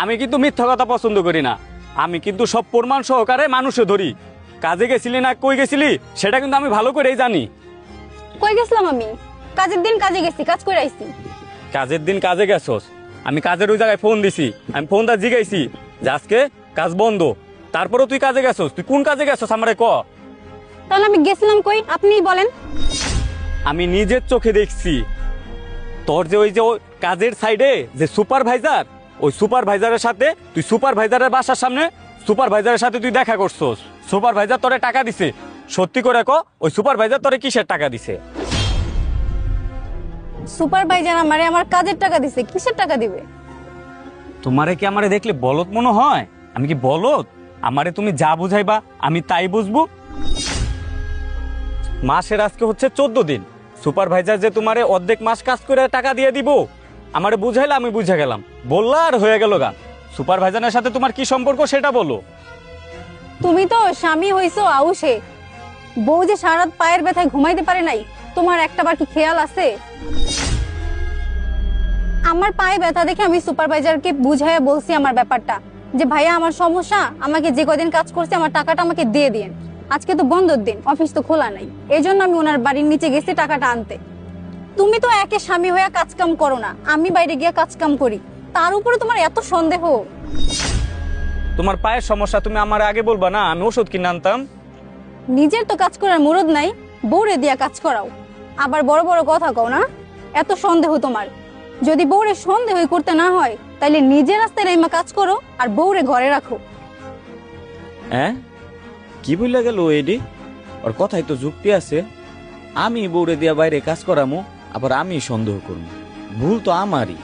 আমি কিন্তু মিথ্যা কথা পছন্দ করি না, আমি কিন্তু সব প্রমাণ সহকারে মানুষে ধরি। কাজে গেছিলি না কই গেছিলি সেটা কিন্তু আমি ভালো করেই জানি। কই গেছিলাম আমি? কাজের দিন কাজে গেছি, কাজ করে আইছি। কাজের দিন কাজে গেছস, আমি কাজের ওই জায়গায় ফোন দিছি, আমি ফোনটা জিগাইছি যে আজকে কাজ বন্ধ, তারপরেও তুই কাজে গেছস। তুই কোন কাজে গেছস আমারে ক। তাহলে আমি গেছিলাম কই আপনিই বলেন। আমি নিজের চোখে দেখছি তোর যে ওই কাজের সাইডে যে সুপারভাইজার, ওই সুপারভাইজারের সাথে তুই সুপারভাইজারের বাসার সামনে সুপারভাইজারের সাথে তুই দেখা করছস। সুপারভাইজার তোরে টাকা দিছে, সত্যি করে ক ওই সুপারভাইজার তোরে কিসের টাকা দিছে? সুপারভাইজার আমারে আমার কাজের টাকা দিছে, কিসের টাকা দিবে? তোমারে কি আমারে দেখলে বলদ মনে হয়? আমি কি বলদ? আমারে তুমি যা বুঝাইবা আমি তাই বুঝবো। মাসের আজকে হচ্ছে 14 দিন, সুপারভাইজার যে তোমারে অর্ধেক মাস কাজ করে টাকা দিয়ে দিব, আমারে বুঝাইলে আমি বুঝে গেলাম, বললা আর হয়ে গেল গা। সুপারভাইজারের সাথে তোমার কি সম্পর্ক সেটা বলো। তুমি তো স্বামী হইছো আউসে, বউ যে সারা রাত পায়ের ব্যথায় ঘুমাইতে পারে নাই, তোমার একটাবার কি খেয়াল আছে? আমার পায়ে ব্যথা দেখে আমি সুপারভাইজারকে বুঝাইয়া বলছি আমার ব্যাপারটা, যে ভাইয়া আমার সমস্যা, আমাকে যে কদিন কাজ করছে আমার টাকাটা আমাকে দিয়ে দিন। আজকে তো বন্ধর দিন, অফিস তো খোলা নাই, এই জন্য আমি ওনার বাড়ির নিচে গেছি টাকাটা আনতে। তুমি তো একে স্বামী হইয়া কাজ কাম করো না, আমি বাইরে গিয়া কাজ কাম করি, তার উপরে তোমার এত সন্দেহ। তোমার পায়ের সমস্যা তুমি আমার আগে বলবা না, আমি ওষুধ কিনে আনতাম। নিজের তো কাজ করার মুরদ নাই, বউরে দিয়া কাজ করাও, আবার বড় বড় কথা কও না। এত সন্দেহ তোমার, যদি বউরে সন্দেহ করতে না হয় তাইলে নিজের রাস্তায় নাইমা কাজ করো আর বউরে ঘরে রাখো। হ্যাঁ, কি বইলা গেল এডি? ওর কথাই তো যুক্তি আছে। আমি বউরে দিয়া বাইরে কাজ করামু, আবার আমি সন্দেহ করবো, ভুল তো আমারই।